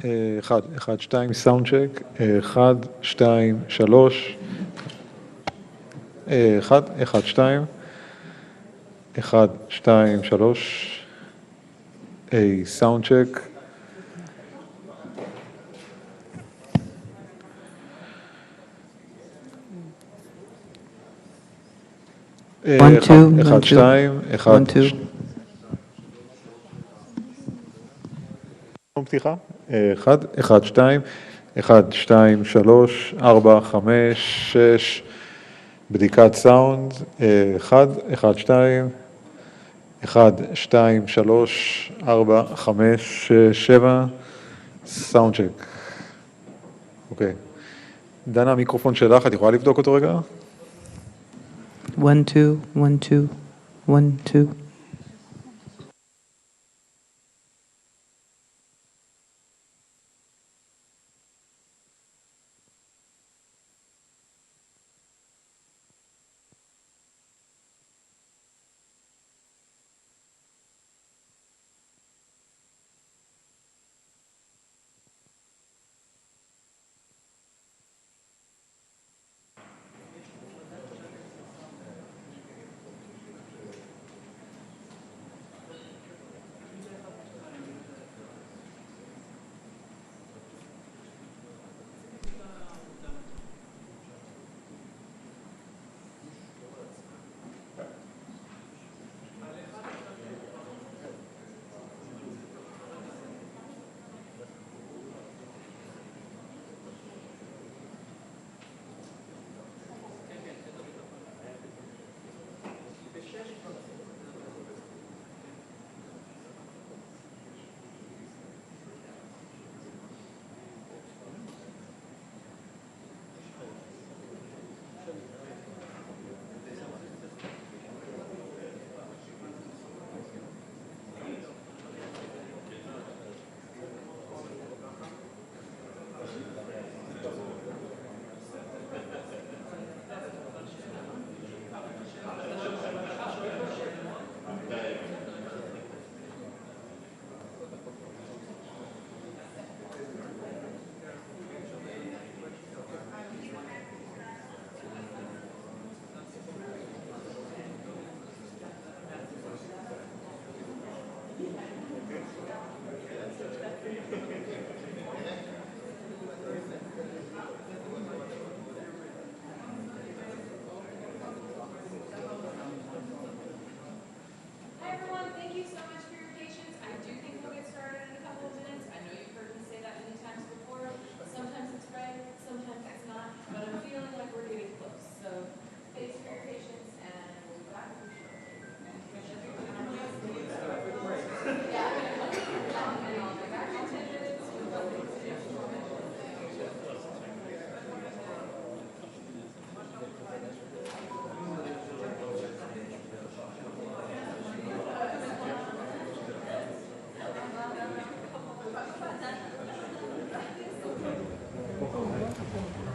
1, 2, סאונד צ'ק, 1, 2, 3, 1, 2, 1, 2, 3, סאונד צ'ק, 1, 2, 1, פתיחה, 1, 2, 1, 2, 3, 4, 5, 6, בדיקת סאונד, 1, 2, 1, 2, 3, 4, 5, 6, 7, סאונד צ'ק. אוקיי. דנה, המיקרופון שלך, את יכולה לבדוק אותו רגע? 1, 2, 1, 2, 1, 2.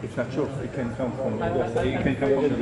It's not sure. It can come from the you can come from the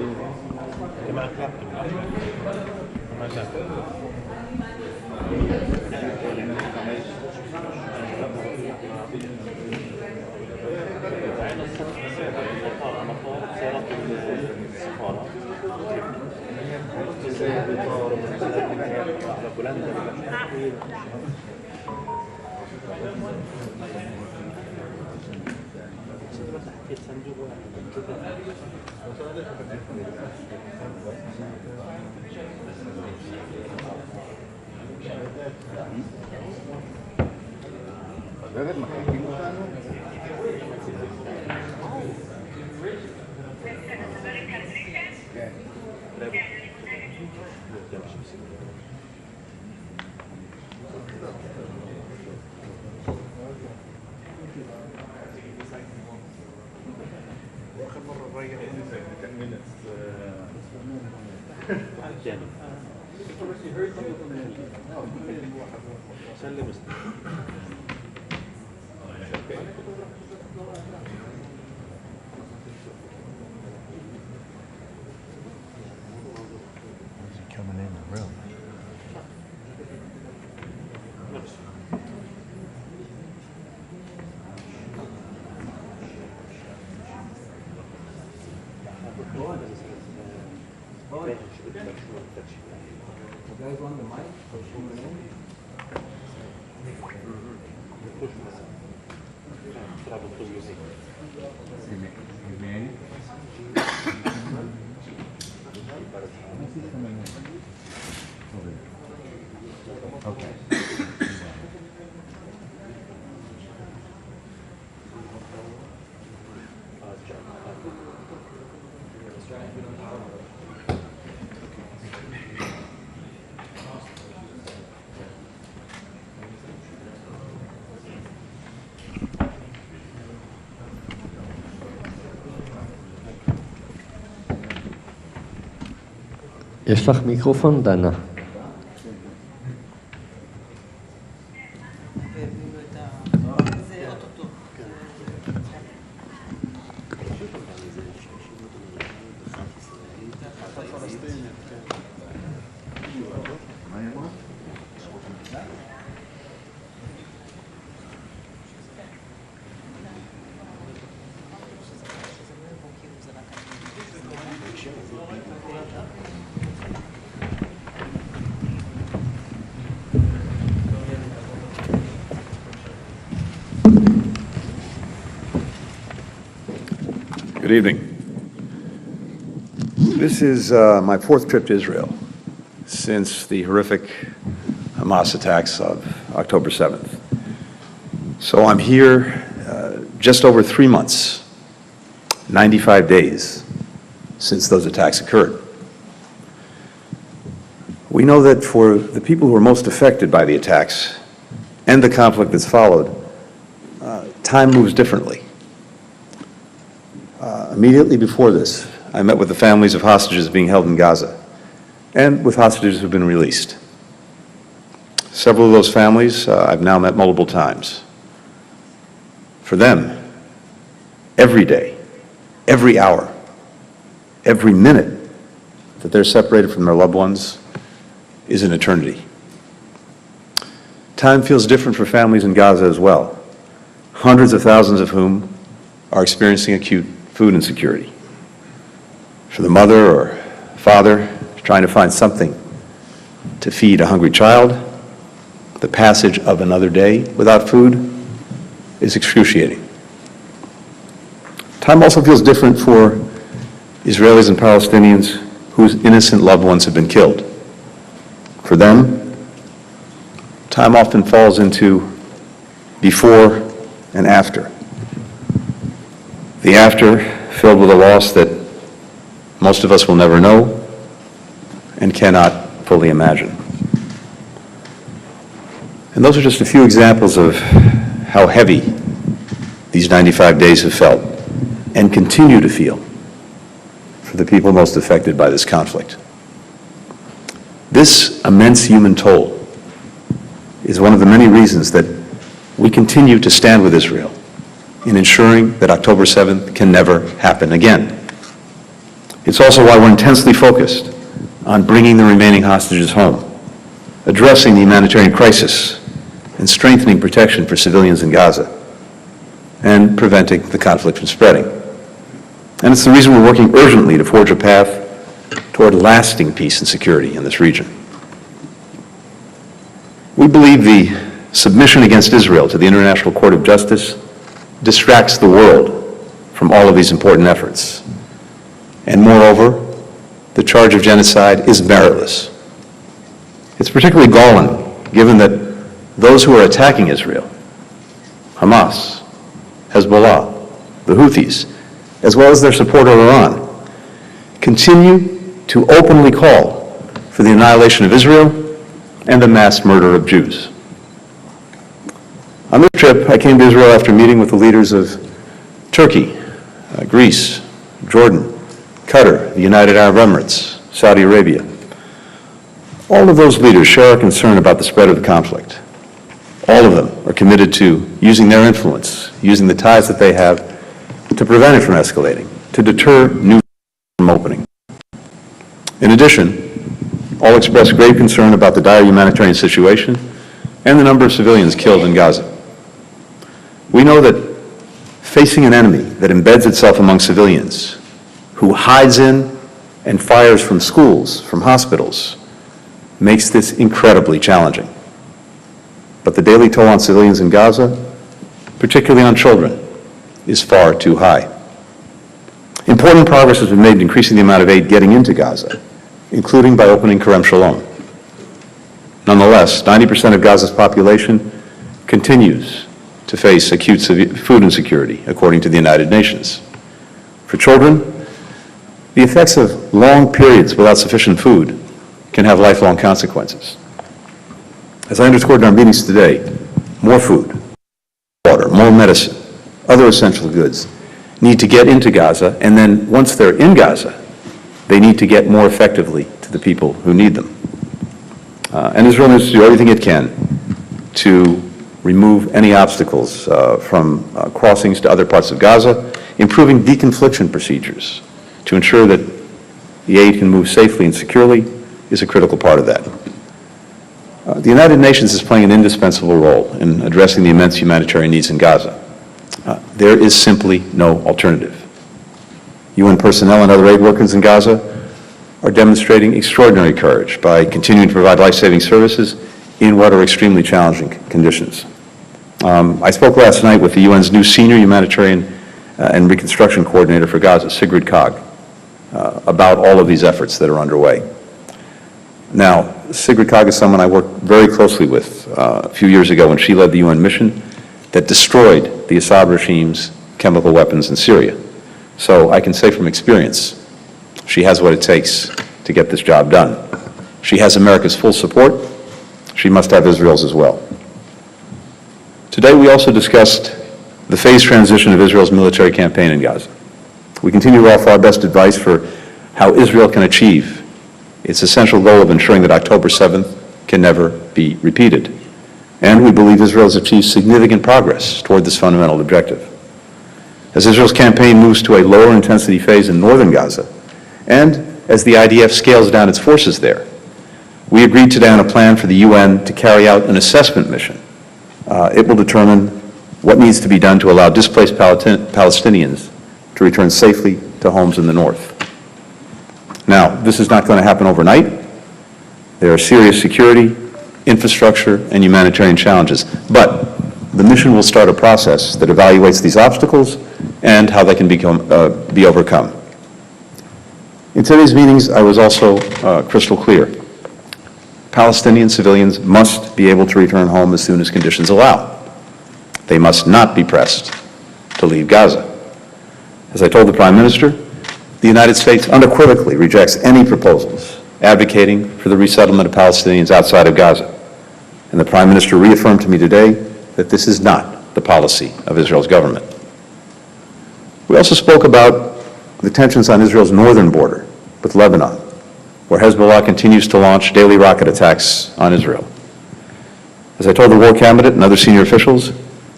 coming in the room. יש לך מיקרופון, דנה? Good evening. This is my fourth trip to Israel since the horrific Hamas attacks of October 7th. So I'm here just over 3 months, 95 days since those attacks occurred. We know that for the people who are most affected by the attacks and the conflict that's followed, time moves differently. Immediately before this, I met with the families of hostages being held in Gaza and with hostages who have been released. Several of those families I've now met multiple times. For them, every day, every hour, every minute that they're separated from their loved ones is an eternity. Time feels different for families in Gaza as well, hundreds of thousands of whom are experiencing acute food insecurity. For the mother or father trying to find something to feed a hungry child, the passage of another day without food is excruciating. Time also feels different for Israelis and Palestinians whose innocent loved ones have been killed. For them, time often falls into before and after. The after filled with a loss that most of us will never know and cannot fully imagine. And those are just a few examples of how heavy these 95 days have felt and continue to feel for the people most affected by this conflict. This immense human toll is one of the many reasons that we continue to stand with Israel in ensuring that October 7th can never happen again. It's also why we're intensely focused on bringing the remaining hostages home, addressing the humanitarian crisis, and strengthening protection for civilians in Gaza, and preventing the conflict from spreading. And it's the reason we're working urgently to forge a path toward lasting peace and security in this region. We believe the submission against Israel to the International Court of Justice distracts the world from all of these important efforts. And moreover, the charge of genocide is meritless. It's particularly galling, given that those who are attacking Israel, Hamas, Hezbollah, the Houthis, as well as their supporter Iran, continue to openly call for the annihilation of Israel and the mass murder of Jews. On this trip, I came to Israel after meeting with the leaders of Turkey, Greece, Jordan, Qatar, the United Arab Emirates, Saudi Arabia. All of those leaders share our concern about the spread of the conflict. All of them are committed to using their influence, using the ties that they have to prevent it from escalating, to deter new from opening. In addition, all express grave concern about the dire humanitarian situation and the number of civilians killed in Gaza. We know that facing an enemy that embeds itself among civilians, who hides in and fires from schools, from hospitals, makes this incredibly challenging. But the daily toll on civilians in Gaza, particularly on children, is far too high. Important progress has been made in increasing the amount of aid getting into Gaza, including by opening Kerem Shalom. Nonetheless, 90% of Gaza's population continues to face acute food insecurity, according to the United Nations. For children, the effects of long periods without sufficient food can have lifelong consequences. As I underscored in our meetings today, more food, water, more medicine, other essential goods need to get into Gaza, and then once they're in Gaza, they need to get more effectively to the people who need them. And Israel needs to do everything it can to remove any obstacles from crossings to other parts of Gaza, improving deconfliction procedures to ensure that the aid can move safely and securely is a critical part of that. The United Nations is playing an indispensable role in addressing the immense humanitarian needs in Gaza. There is simply no alternative. UN personnel and other aid workers in Gaza are demonstrating extraordinary courage by continuing to provide life-saving services in what are extremely challenging conditions. I spoke last night with the UN's new senior humanitarian and reconstruction coordinator for Gaza, Sigrid Kaag, about all of these efforts that are underway. Now, Sigrid Kaag is someone I worked very closely with a few years ago when she led the UN mission that destroyed the Assad regime's chemical weapons in Syria. So I can say from experience, she has what it takes to get this job done. She has America's full support. She must have Israel's as well. Today we also discussed the phased transition of Israel's military campaign in Gaza. We continue to offer our best advice for how Israel can achieve its essential goal of ensuring that October 7th can never be repeated. And we believe Israel has achieved significant progress toward this fundamental objective. As Israel's campaign moves to a lower intensity phase in northern Gaza, and as the IDF scales down its forces there, we agreed today on a plan for the UN to carry out an assessment mission. It will determine what needs to be done to allow displaced Palestinians to return safely to homes in the north. Now, this is not going to happen overnight. There are serious security, infrastructure, and humanitarian challenges, but the mission will start a process that evaluates these obstacles and how they can be overcome. In today's meetings, I was also crystal clear. Palestinian civilians must be able to return home as soon as conditions allow. They must not be pressed to leave Gaza. As I told the Prime Minister, the United States unequivocally rejects any proposals advocating for the resettlement of Palestinians outside of Gaza. And the Prime Minister reaffirmed to me today that this is not the policy of Israel's government. We also spoke about the tensions on Israel's northern border with Lebanon, where Hezbollah continues to launch daily rocket attacks on Israel. As I told the War Cabinet and other senior officials,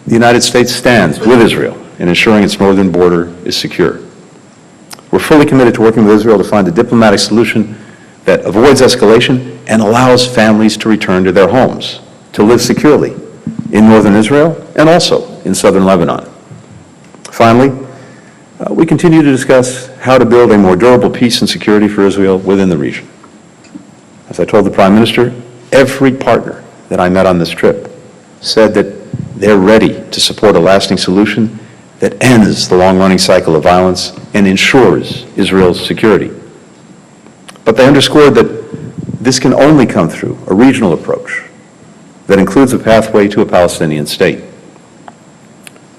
the United States stands with Israel in ensuring its northern border is secure. We're fully committed to working with Israel to find a diplomatic solution that avoids escalation and allows families to return to their homes, to live securely in northern Israel and also in southern Lebanon. Finally, we continue to discuss how to build a more durable peace and security for Israel within the region. As I told the Prime Minister, every partner that I met on this trip said that they're ready to support a lasting solution that ends the long-running cycle of violence and ensures Israel's security. But they underscored that this can only come through a regional approach that includes a pathway to a Palestinian state.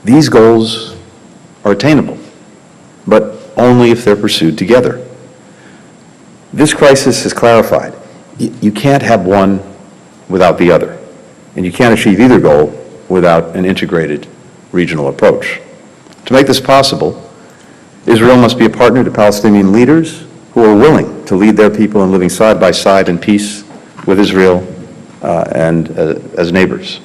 These goals are attainable, but only if they're pursued together. This crisis has clarified you can't have one without the other, and you can't achieve either goal without an integrated regional approach. To make this possible, Israel must be a partner to Palestinian leaders who are willing to lead their people in living side by side in peace with Israel and as neighbors.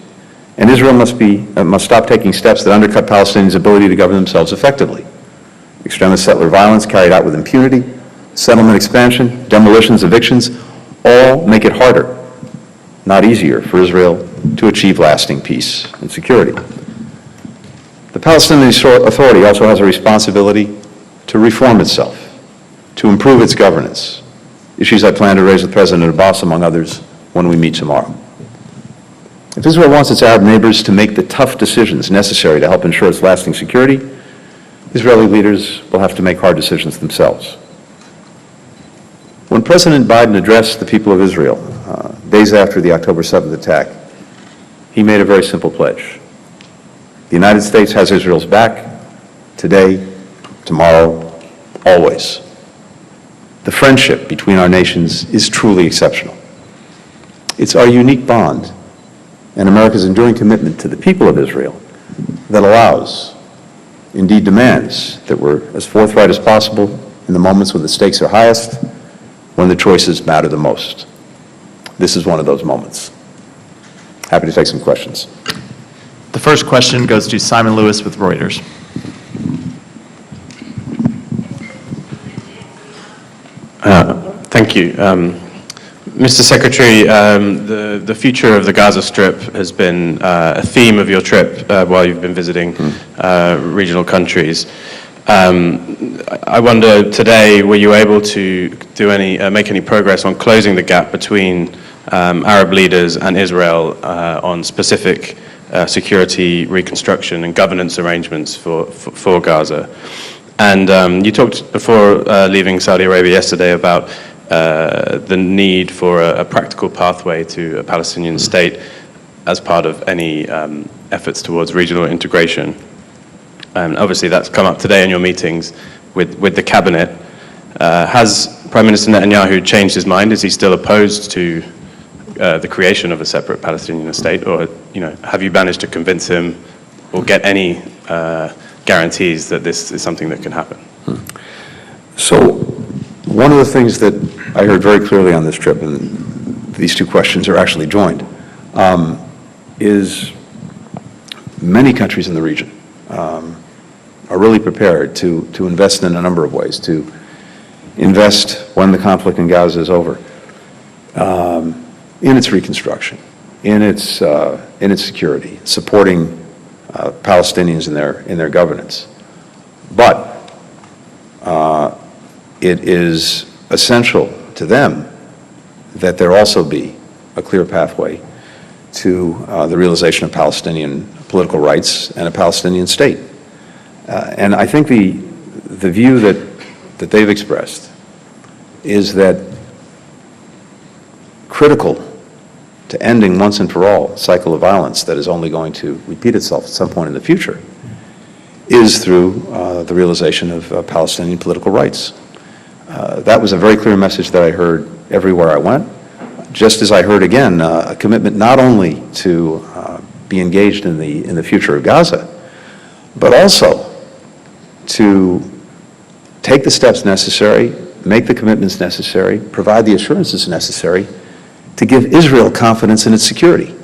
And Israel must stop taking steps that undercut Palestinians' ability to govern themselves effectively. Extremist settler violence carried out with impunity, settlement expansion, demolitions, evictions, all make it harder, not easier, for Israel to achieve lasting peace and security. The Palestinian Authority also has a responsibility to reform itself, to improve its governance, issues I plan to raise with President Abbas, among others, when we meet tomorrow. If Israel wants its Arab neighbors to make the tough decisions necessary to help ensure its lasting security, Israeli leaders will have to make hard decisions themselves. When President Biden addressed the people of Israel days after the October 7th attack, he made a very simple pledge. The United States has Israel's back today, tomorrow, always. The friendship between our nations is truly exceptional. It's our unique bond and America's enduring commitment to the people of Israel that allows, indeed demands, that we're as forthright as possible in the moments when the stakes are highest, when the choices matter the most. This is one of those moments. Happy to take some questions. The first question goes to Simon Lewis with Reuters. Thank you. Mr. Secretary, the future of the Gaza Strip has been a theme of your trip while you've been visiting regional countries. I wonder today, were you able to do make any progress on closing the gap between Arab leaders and Israel on specific security, reconstruction, and governance arrangements for Gaza? And you talked before leaving Saudi Arabia yesterday about the need for a practical pathway to a Palestinian state as part of any efforts towards regional integration. And obviously that's come up today in your meetings with the cabinet. Has Prime Minister Netanyahu changed his mind? Is he still opposed to the creation of a separate Palestinian state? Or have you managed to convince him or get any guarantees that this is something that can happen? So one of the things that I heard very clearly on this trip, and these two questions are actually joined, is many countries in the region are really prepared to invest in a number of ways, to invest when the conflict in Gaza is over, in its reconstruction, in its security, supporting Palestinians in their governance. But it is essential to them that there also be a clear pathway to the realization of Palestinian political rights and a Palestinian state. And I think the view that they've expressed is that critical to ending once and for all a cycle of violence that is only going to repeat itself at some point in the future is through the realization of Palestinian political rights. That was a very clear message that I heard everywhere I went, just as I heard again a commitment not only to be engaged in the future of Gaza, but also to take the steps necessary, make the commitments necessary, provide the assurances necessary to give Israel confidence in its security.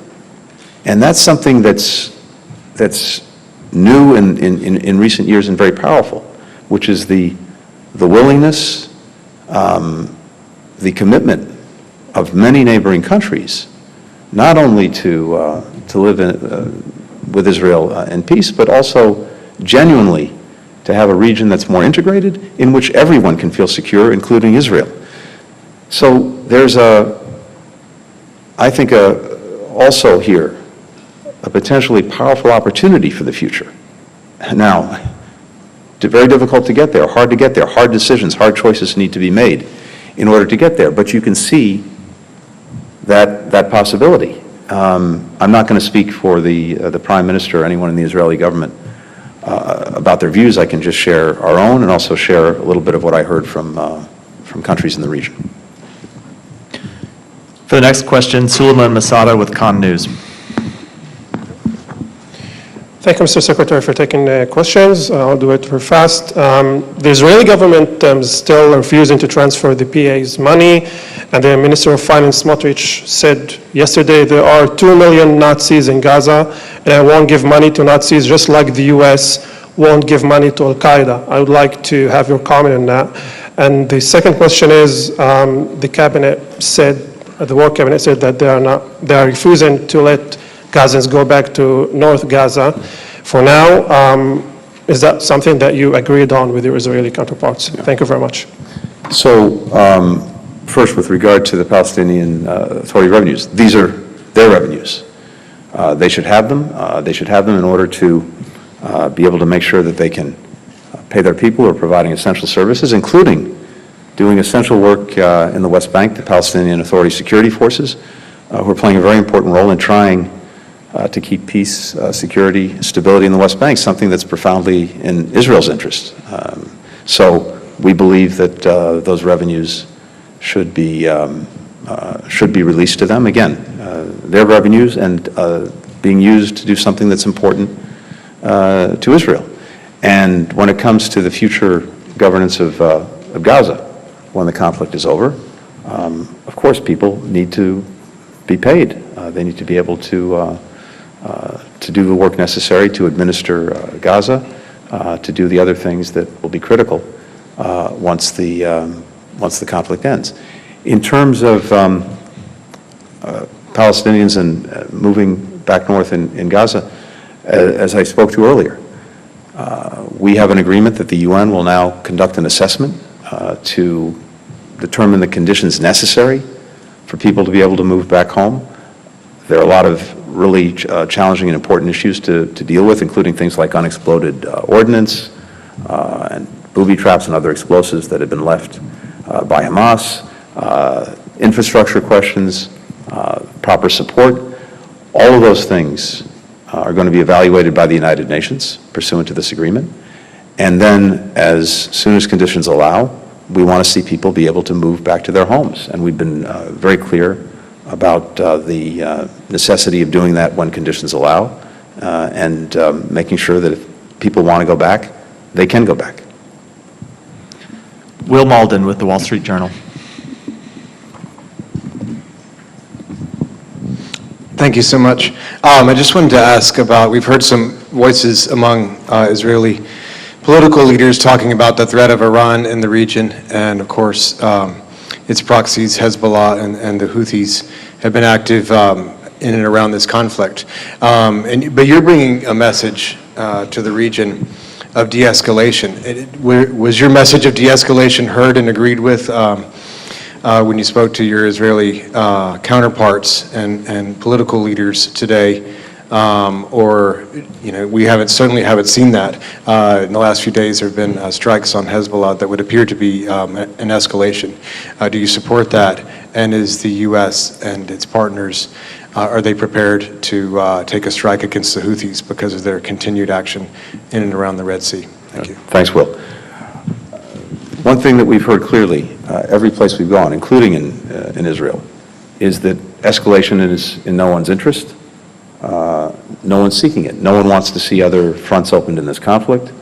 And that's something that's new in recent years and very powerful, which is the willingness, the commitment of many neighboring countries, not only to live with Israel in peace, but also genuinely to have a region that's more integrated, in which everyone can feel secure, including Israel. So there's I think also here, a potentially powerful opportunity for the future. Now, very difficult to get there, hard to get there, hard decisions, hard choices need to be made in order to get there, but you can see that possibility. I'm not going to speak for the Prime Minister or anyone in the Israeli government about their views. I can just share our own and also share a little bit of what I heard from countries in the region. For the next question, Suleiman Masada with Con News. Thank you, Mr. Secretary, for taking questions. I'll do it very fast. The Israeli government is still refusing to transfer the PA's money, and the Minister of Finance, Smotrich, said yesterday there are 2 million Nazis in Gaza, and I won't give money to Nazis just like the U.S. won't give money to Al-Qaeda. I would like to have your comment on that. And the second question is, the cabinet said, the war cabinet said that they are refusing to let Gazans go back to North Gaza for now. Is that something that you agreed on with your Israeli counterparts? Yeah. Thank you very much. So First, with regard to the Palestinian Authority revenues, these are their revenues. They should have them. They should have them in order to be able to make sure that they can pay their people who are providing essential services, including doing essential work in the West Bank, the Palestinian Authority security forces, who are playing a very important role in trying to keep peace, security, stability in the West Bank, something that's profoundly in Israel's interest. So we believe that those revenues should be released to them. Again, their revenues and being used to do something that's important to Israel. And when it comes to the future governance of Gaza, when the conflict is over, of course people need to be paid. They need to be able to do the work necessary to administer Gaza, to do the other things that will be critical once the conflict ends. In terms of Palestinians and moving back north in Gaza, as I spoke to earlier, we have an agreement that the UN will now conduct an assessment to determine the conditions necessary for people to be able to move back home. There are a lot of really challenging and important issues to deal with, including things like unexploded ordnance and booby traps and other explosives that have been left by Hamas, infrastructure questions, proper support. All of those things are going to be evaluated by the United Nations pursuant to this agreement. And then, as soon as conditions allow, we want to see people be able to move back to their homes. And we've been very clear about the necessity of doing that when conditions allow, and making sure that if people want to go back, they can go back. Will Malden with the Wall Street Journal. Thank you so much. I just wanted to ask about, we've heard some voices among Israeli political leaders talking about the threat of Iran in the region, and of course its proxies, Hezbollah and the Houthis, have been active in and around this conflict. But you're bringing a message to the region of de-escalation. Was your message of de-escalation heard and agreed with when you spoke to your Israeli counterparts and political leaders today? Or, you know, we certainly haven't seen that. In the last few days, there have been strikes on Hezbollah that would appear to be an escalation. Do you support that? And is the U.S. and its partners, are they prepared to take a strike against the Houthis because of their continued action in and around the Red Sea? Thank you. Thanks, Will. One thing that we've heard clearly, every place we've gone, including in Israel, is that escalation is in no one's interest. No one's seeking it. No one wants to see other fronts opened in this conflict.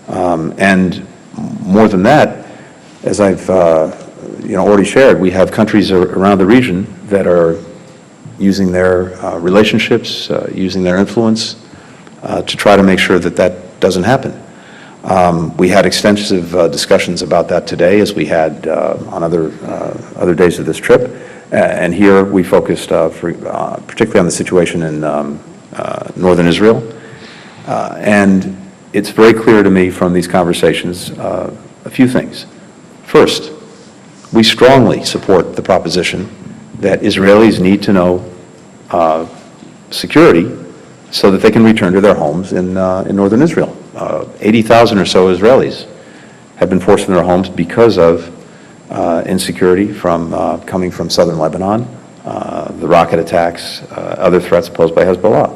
And more than that, as I've already shared, we have countries around the region that are using their relationships, using their influence to try to make sure that that doesn't happen. We had extensive discussions about that today, as we had on other days of this trip. And here we focused particularly on the situation in northern Israel. And it's very clear to me from these conversations a few things. First, we strongly support the proposition that Israelis need to know security so that they can return to their homes in northern Israel. 80,000 or so Israelis have been forced from their homes because of insecurity coming from southern Lebanon, the rocket attacks, other threats posed by Hezbollah.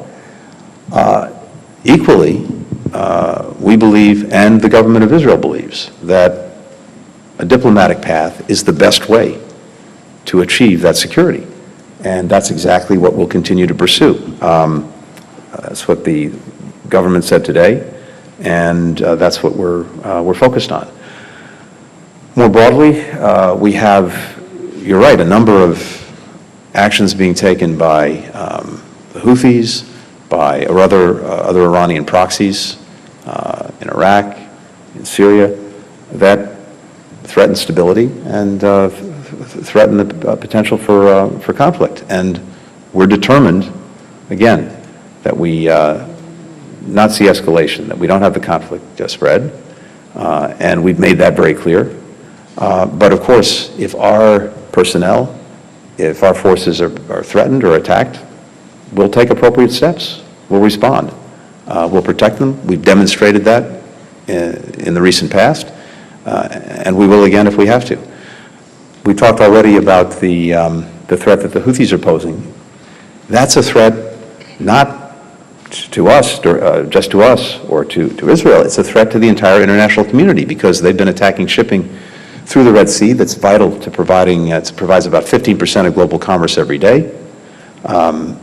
Equally, we believe, and the government of Israel believes, that a diplomatic path is the best way to achieve that security. And that's exactly what we'll continue to pursue. That's what the government said today, and that's what we're focused on. More broadly, we have, you're right, a number of actions being taken by the Houthis, by other Iranian proxies in Iraq, in Syria, that threaten stability and threaten the potential for conflict. And we're determined, again, that we not see escalation, that we don't have the conflict spread, and we've made that very clear. But of course, if our personnel. If our forces are threatened or attacked, we'll take appropriate steps. We'll respond. We'll protect them. We've demonstrated that in the recent past, and we will again if we have to. We talked already about the threat that the Houthis are posing. That's a threat not to us, just to us or to Israel. It's a threat to the entire international community because they've been attacking shipping through the Red Sea that's vital to providing, it provides about 15% of global commerce every day.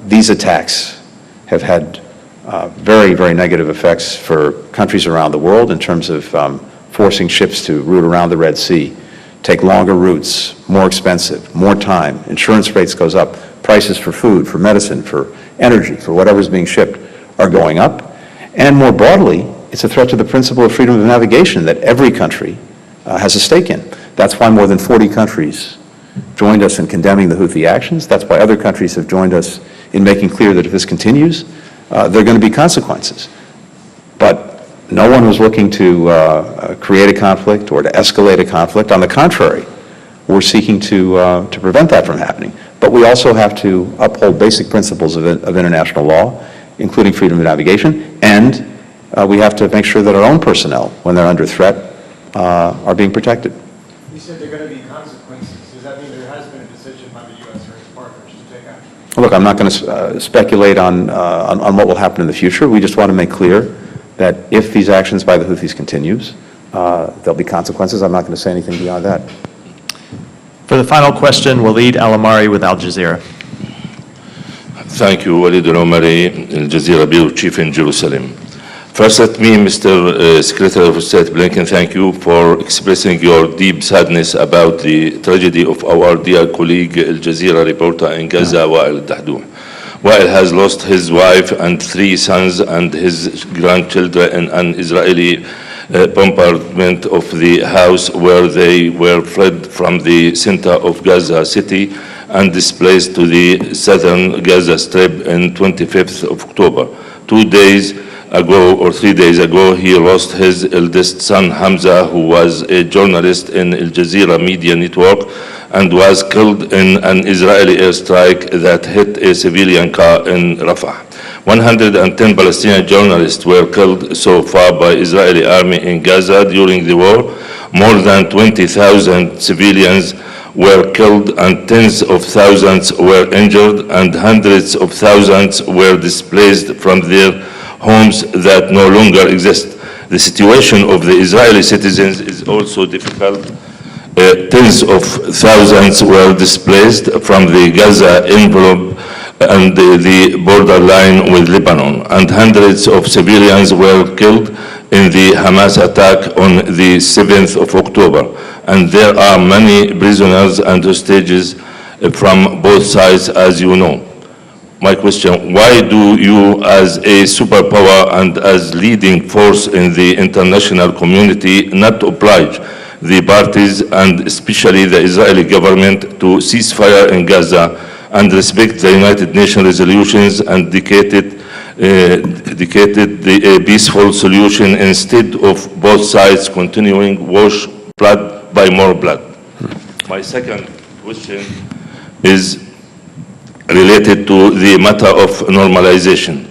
These attacks have had very, very negative effects for countries around the world in terms of forcing ships to route around the Red Sea, take longer routes, more expensive, more time, insurance rates goes up, prices for food, for medicine, for energy, for whatever's being shipped are going up. And more broadly, it's a threat to the principle of freedom of navigation that every country has a stake in. That's why more than 40 countries joined us in condemning the Houthi actions. That's why other countries have joined us in making clear that if this continues, there are going to be consequences. But no one was looking to create a conflict or to escalate a conflict. On the contrary, we're seeking to prevent that from happening. But we also have to uphold basic principles of international law, including freedom of navigation, and we have to make sure that our own personnel, when they're under threat, are being protected. You said there are going to be consequences. Does that mean there has been a decision by the U.S. or its partners to take action? Look, I'm not going to speculate on what will happen in the future. We just want to make clear that if these actions by the Houthis continues, there'll be consequences. I'm not going to say anything beyond that. For the final question, Waleed Al-Amari with Al Jazeera. Thank you, Walid Al-Omari, Al Jazeera Bureau Chief in Jerusalem. First, let me, Mr. Secretary of State Blinken, thank you for expressing your deep sadness about the tragedy of our dear colleague, Al Jazeera reporter in Gaza, Wael Dahdouh. Wael has lost his wife and 3 sons and his grandchildren in an Israeli bombardment of the house where they were fled from the center of Gaza City and displaced to the southern Gaza Strip on 25th of October. 2 days ago or 3 days ago, he lost his eldest son, Hamza, who was a journalist in Al Jazeera media network and was killed in an Israeli airstrike that hit a civilian car in Rafah. 110 Palestinian journalists were killed so far by Israeli army in Gaza during the war. More than 20,000 civilians were killed and tens of thousands were injured and hundreds of thousands were displaced from their homes that no longer exist. The situation of the Israeli citizens is also difficult. Tens of thousands were displaced from the Gaza envelope and the borderline with Lebanon, and hundreds of civilians were killed in the Hamas attack on the 7th of October. And there are many prisoners and hostages from both sides, as you know. My question, why do you, as a superpower and as leading force in the international community, not oblige the parties and especially the Israeli government to cease fire in Gaza and respect the United Nations resolutions and dedicated the peaceful solution instead of both sides continuing wash blood by more blood? My second question is related to the matter of normalization.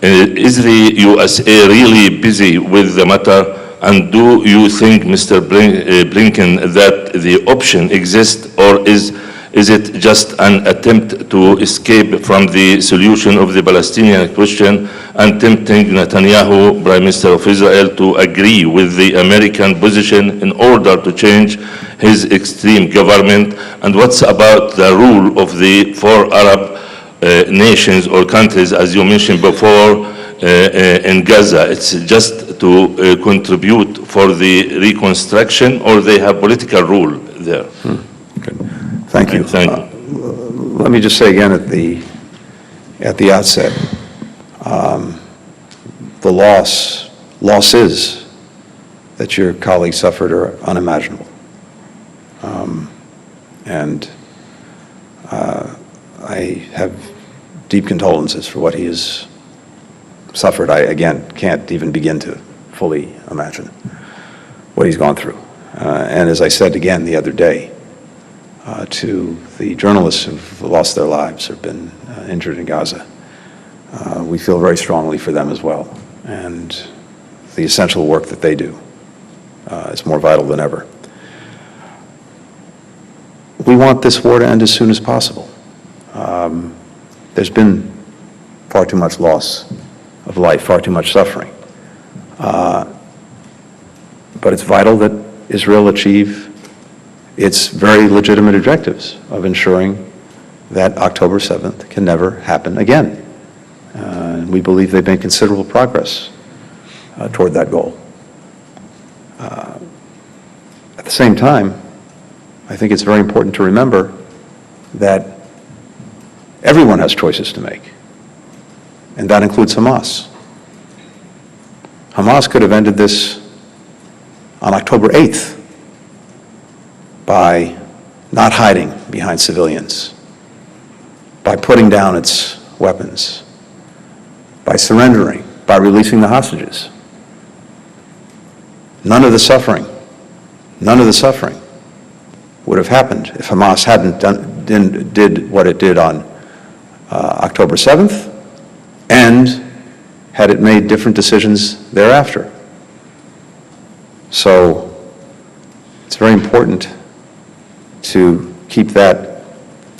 Is the USA really busy with the matter, and do you think, Mr. Blinken, that the option exists, or is it just an attempt to escape from the solution of the Palestinian question and tempting Netanyahu, Prime Minister of Israel, to agree with the American position in order to change his extreme government? And what's about the rule of the 4 Arab nations or countries, as you mentioned before, in Gaza? It's just to contribute for the reconstruction, or they have political rule there? Good. Thank you. Thank you. Let me just say again at the outset, the losses that your colleague suffered are unimaginable. And I have deep condolences for what he has suffered. I, again, can't even begin to fully imagine what he's gone through. And as I said again the other day, to the journalists who've lost their lives or been injured in Gaza. We feel very strongly for them as well, and the essential work that they do is more vital than ever. We want this war to end as soon as possible. There's been far too much loss of life, far too much suffering. But it's vital that Israel achieve its very legitimate objectives of ensuring that October 7th can never happen again. And we believe they've made considerable progress toward that goal. At the same time, I think it's very important to remember that everyone has choices to make, and that includes Hamas. Hamas could have ended this on October 8th by not hiding behind civilians, by putting down its weapons, by surrendering, by releasing the hostages. None of the suffering would have happened if Hamas did what it did on October 7th, and had it made different decisions thereafter. So it's very important to keep that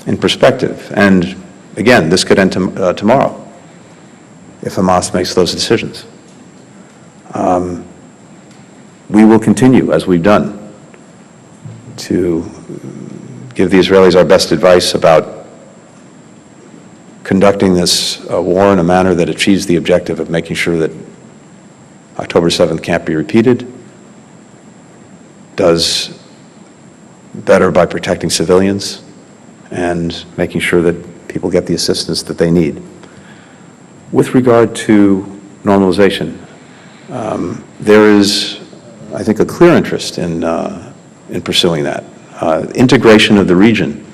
in perspective. And again, this could end tomorrow if Hamas makes those decisions. We will continue, as we've done, to give the Israelis our best advice about conducting this war in a manner that achieves the objective of making sure that October 7th can't be repeated, does better by protecting civilians, and making sure that people get the assistance that they need. With regard to normalization, there is, I think, a clear interest in pursuing that. Integration of the region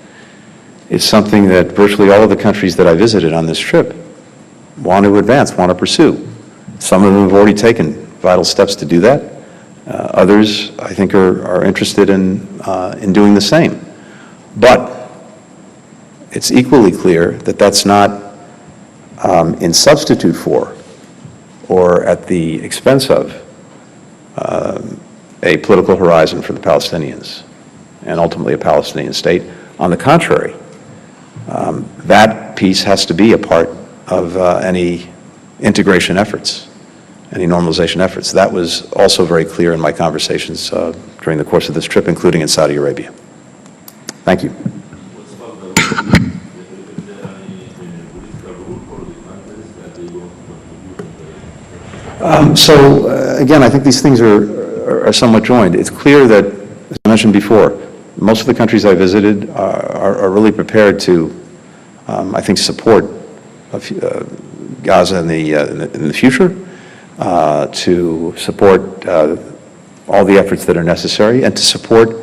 is something that virtually all of the countries that I visited on this trip want to advance, want to pursue. Some of them have already taken vital steps to do that. Others, I think, are interested in doing the same. But it's equally clear that that's not in substitute for or at the expense of a political horizon for the Palestinians and ultimately a Palestinian state. On the contrary, that piece has to be a part of any integration efforts, any normalization efforts. That was also very clear in my conversations during the course of this trip, including in Saudi Arabia. Thank you. Again, I think these things are somewhat joined. It's clear that, as I mentioned before, most of the countries I visited are really prepared to, I think, support Gaza in the future, to support all the efforts that are necessary, and to support